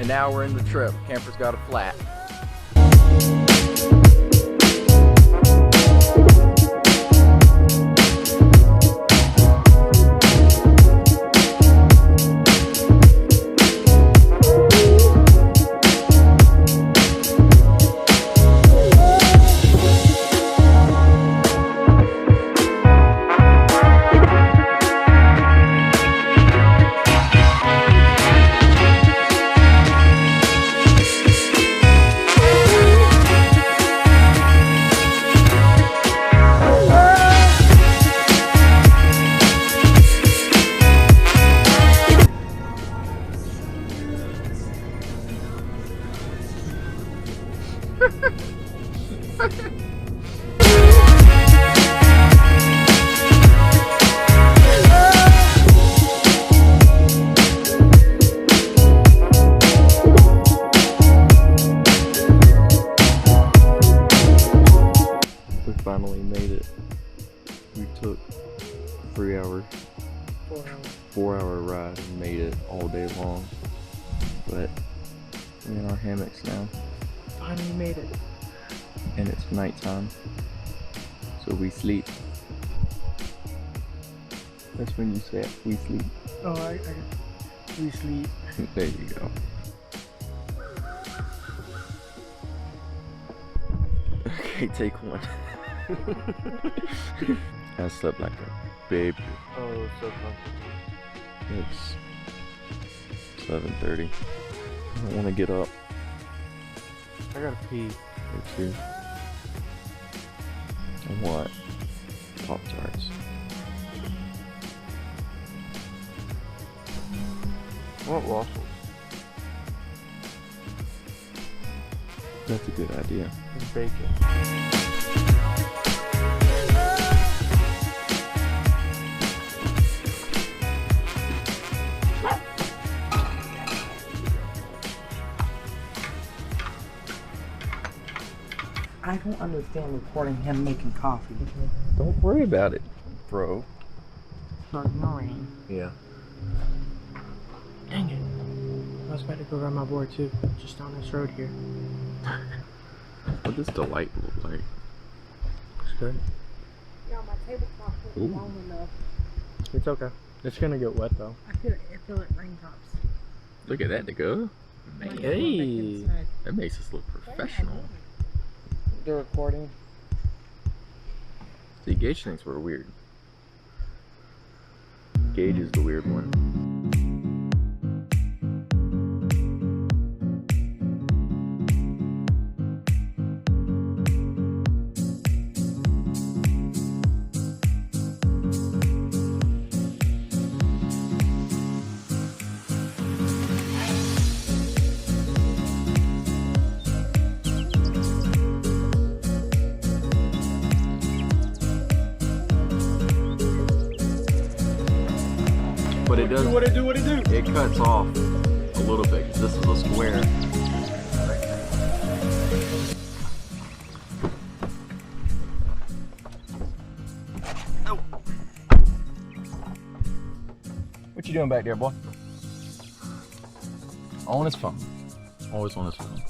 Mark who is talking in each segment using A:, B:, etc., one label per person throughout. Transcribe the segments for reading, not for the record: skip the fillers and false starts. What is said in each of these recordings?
A: And now we're in the trip. Camper's got a flat. We finally made it. We took a 4-hour ride and made it all day long. But we're in our hammocks now.
B: Finally made it.
A: And it's nighttime. So we sleep. That's when you say it. We sleep.
B: Oh, we sleep.
A: There you go. Okay, take one. I slept like a baby.
B: Oh, so comfortable.
A: It's 7:30. I don't want to get up.
B: I gotta pee.
A: Me too. I want Pop-Tarts.
B: I want waffles.
A: That's a good idea.
B: And bacon. I don't understand recording him making coffee.
A: Don't worry about it, bro.
B: It's not annoying.
A: Yeah.
B: Dang it. I was about to go ride my board too, just on this road here.
A: What does the light look like?
B: It's good.
C: Yeah, my tablecloth wasn't
A: Ooh.
C: long enough.
B: It's okay. It's gonna get wet though.
C: I feel like raindrops.
A: Look at that, Nico. Man,
B: Hey.
A: that makes us look professional.
B: They're recording.
A: See, Gage thinks we're weird. Gage is the weird one. But it does.
B: What it do?
A: It cuts off a little bit because this is a square. Oh. What you doing back there, boy? On his phone. Always on his phone.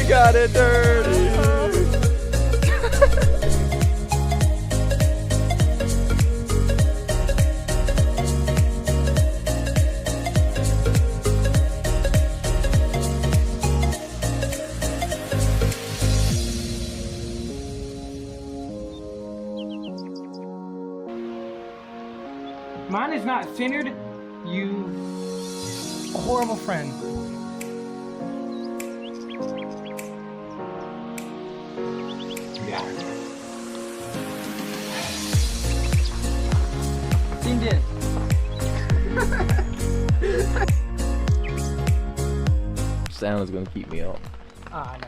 A: Got it dirty.
B: Mine is not centered, you horrible friend.
A: sound is gonna keep me up.
B: Ah, nah.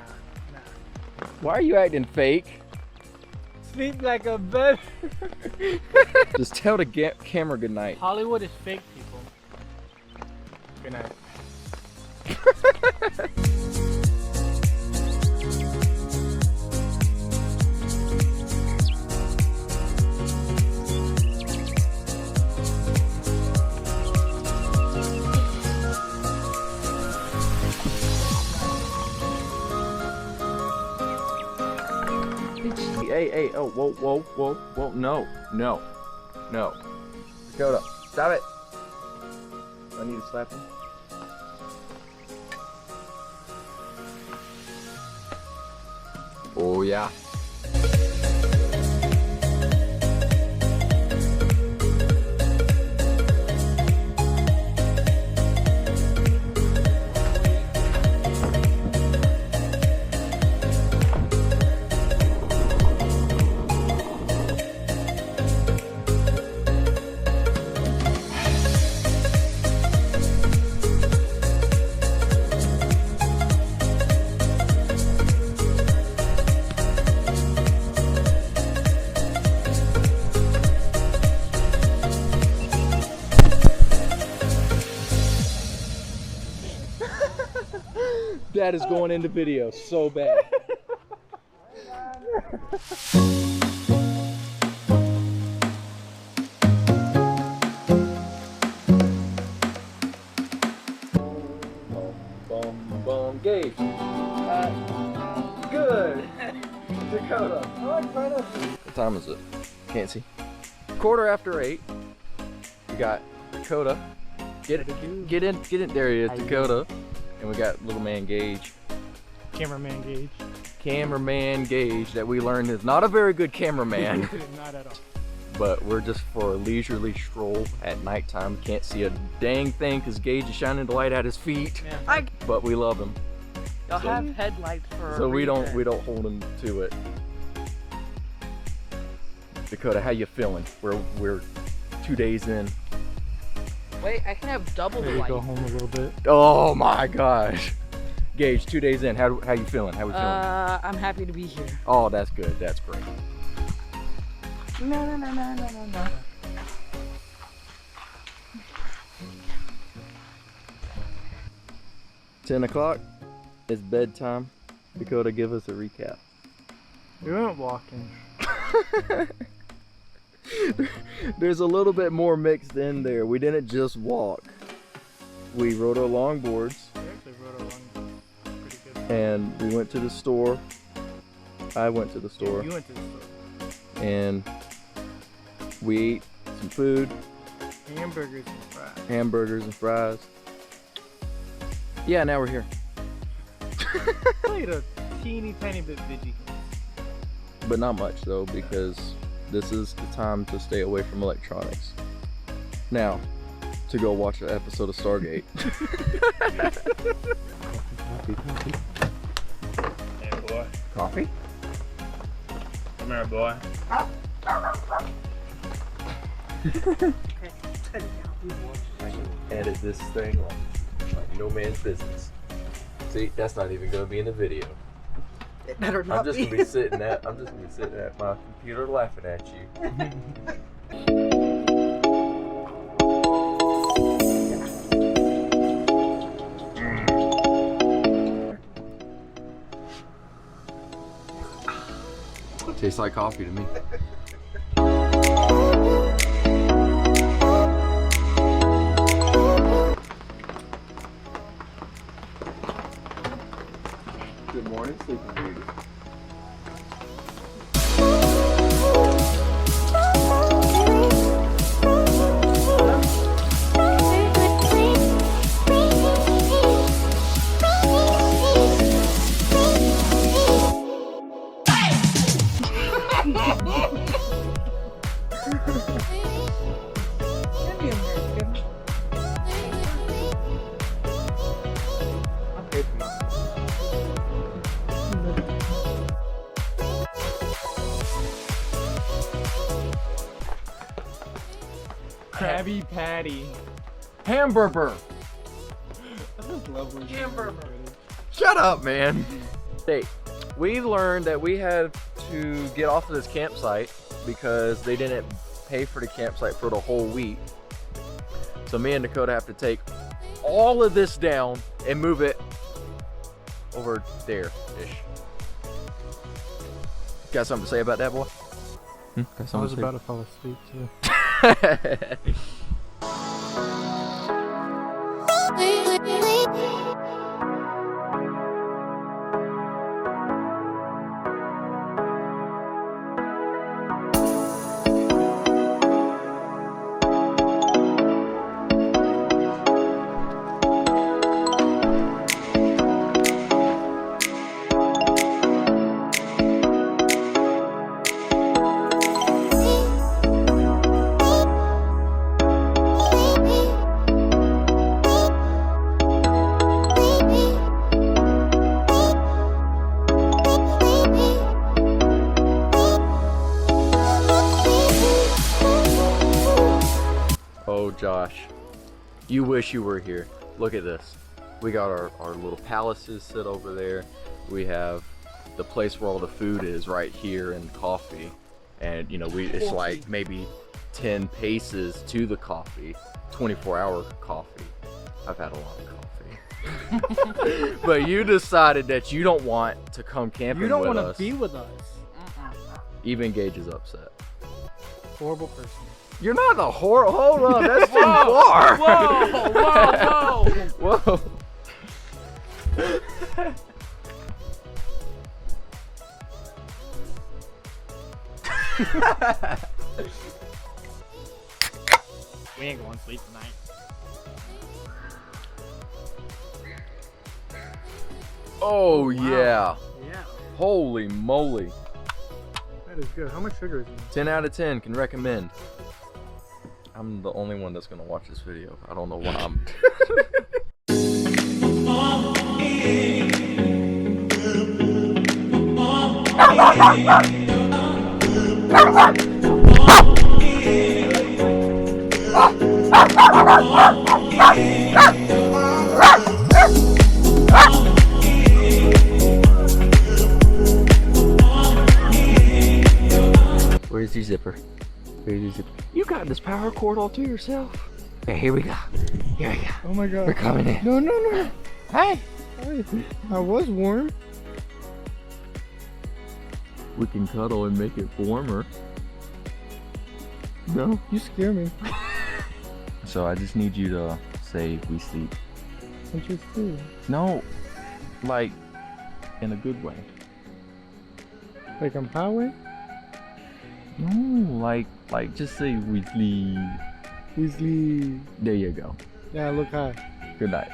A: Why are you acting fake?
B: Sleep like a baby.
A: Just tell the camera good night.
B: Hollywood is fake, people. Good night.
A: Hey, oh, whoa, no. Dakota, stop it. I need to slap him. Oh, yeah. That is going into video so bad. Boom, Gage. Good. Dakota. What time is it? Can't see. 8:15. We got Dakota. Get in. There he is, Dakota. And we got little man Gage.
B: Cameraman Gage.
A: Cameraman Gage, that we learned is not a very good cameraman.
B: Not at all.
A: But we're just for a leisurely stroll at nighttime. Can't see a dang thing because Gage is shining the light at his feet.
B: Yeah.
A: But we love him.
D: Y'all have headlights for
A: So
D: a
A: we don't
D: reason.
A: hold him to it. Dakota, how you feeling? We're 2 days in.
D: Wait, I can have double the
B: Maybe
D: light.
B: go home a little bit.
A: Oh my gosh. Gage, 2 days in. How you feeling? How we feeling?
D: I'm happy to be here.
A: Oh, that's good. That's great.
D: No.
A: 10 o'clock. It's bedtime. Dakota, give us a recap.
B: We went walking.
A: There's a little bit more mixed in there. We didn't just walk. We rode our longboards
B: We actually rode along pretty good.
A: and we went to the store. I went to the store
B: You went to the store.
A: and we ate some food,
B: Hamburgers and fries.
A: hamburgers and fries. Yeah, now we're here.
B: Played a teeny tiny bit veggie.
A: But not much though, because this is the time to stay away from electronics. Now, to go watch an episode of Stargate.
E: Hey boy,
A: Coffee?
E: come here boy.
A: I can edit this thing like no man's business. See, that's not even gonna be in the video.
D: It better not
A: I'm just
D: be.
A: gonna be sitting at my computer laughing at you. Tastes like coffee to me. Good morning, Sleeping Beauty.
B: Krabby Patty.
A: Hamburger.
B: I just love when
D: Hamburger.
A: Shut up, man. Hey, we learned that we had to get off of this campsite because they didn't pay for the campsite for the whole week. So me and Dakota have to take all of this down and move it over there-ish. Got something to say about that, boy?
B: I was about to fall asleep too.
A: Oh, Josh, you wish you were here. Look at this. We got our little palaces sit over there. We have the place where all the food is right here and coffee. And you know, it's like maybe 10 paces to the coffee, 24-hour coffee. I've had a lot of coffee. But you decided that you don't want to come camping with us.
B: You don't want to be with us.
A: Even Gage is upset.
B: Horrible person.
A: You're not the horror. Hold on, that's too far.
D: Whoa!
A: Whoa.
B: We ain't going to sleep tonight.
A: Oh, yeah.
B: Yeah.
A: Holy moly.
B: That is good. How much sugar is in
A: 10 out of 10 can recommend. I'm the only one that's gonna watch this video. I don't know why I'm. Where's your zipper? Where's your zipper? You got this power cord all to yourself. Okay, here we go. Here we go.
B: Oh my god.
A: We're coming in.
B: No, no, no.
A: Hey!
B: I was warm.
A: We can cuddle and make it warmer. No?
B: You scare me.
A: So I just need you to say we sleep.
B: I just do.
A: No, like in a good way.
B: Like I'm highway?
A: No, like just say we sleep.
B: We sleep.
A: There you go.
B: Yeah, look high.
A: Good night.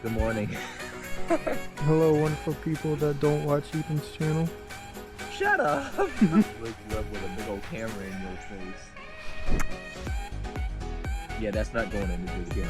A: Good morning.
B: Hello, wonderful people that don't watch Ethan's channel.
A: Shut up. Look you up with a big old camera in your face. Yeah, that's not going in the video.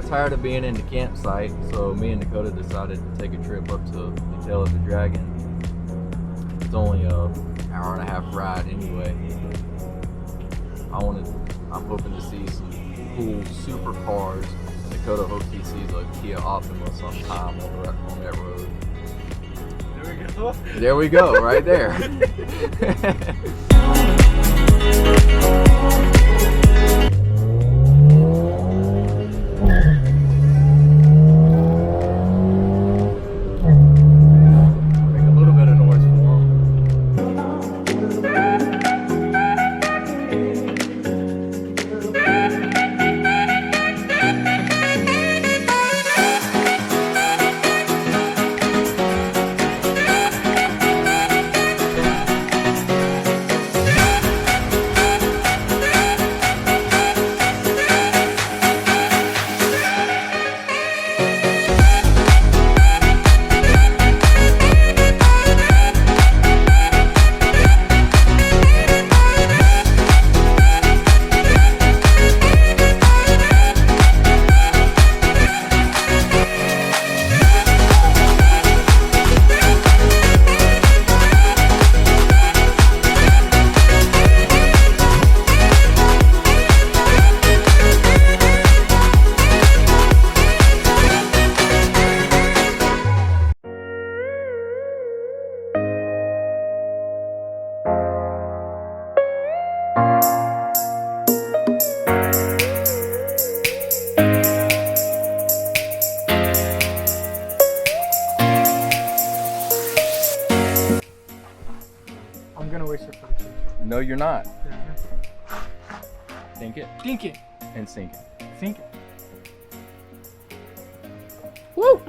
A: Tired of being in the campsite, so me and Dakota decided to take a trip up to the Tail of the Dragon. It's only an hour-and-a-half ride anyway. I'm hoping to see some cool supercars. Dakota hopes he sees a Kia Optima sometime on that road.
B: There we go.
A: There we go, right there. you're not.
B: Yeah.
A: Think it
B: Think it.
A: and sink it.
B: Think it.
A: Woo!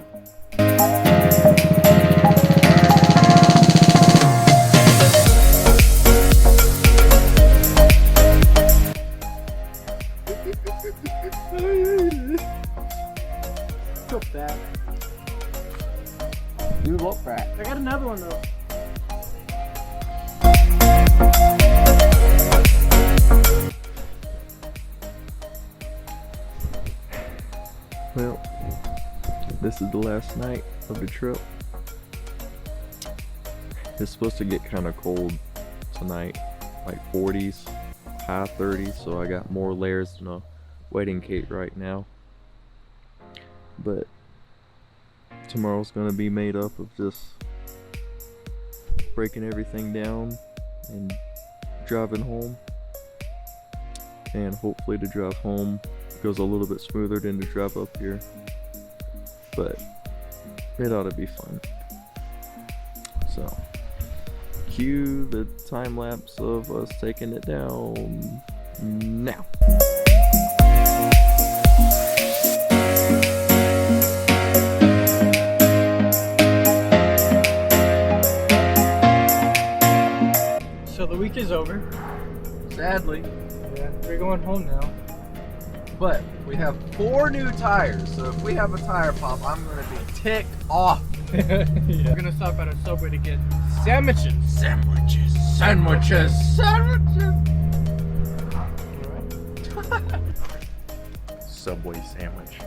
B: Feel bad.
A: You look fat.
B: I got another one though.
A: Well, this is the last night of the trip. It's supposed to get kind of cold tonight, like 40s, high 30s, so I got more layers than a wedding cake right now. But tomorrow's gonna be made up of just breaking everything down and driving home. And hopefully the drive home goes a little bit smoother than the drive up here. But it ought to be fun. So, cue the time lapse of us taking it down now.
B: So the week is over.
A: Sadly,
B: Yeah, we're going home now.
A: but we have 4 new tires, so if we have a tire pop, I'm gonna be ticked off.
B: Yeah. We're gonna stop at a Subway to get sandwiches.
A: Sandwiches. Subway sandwich.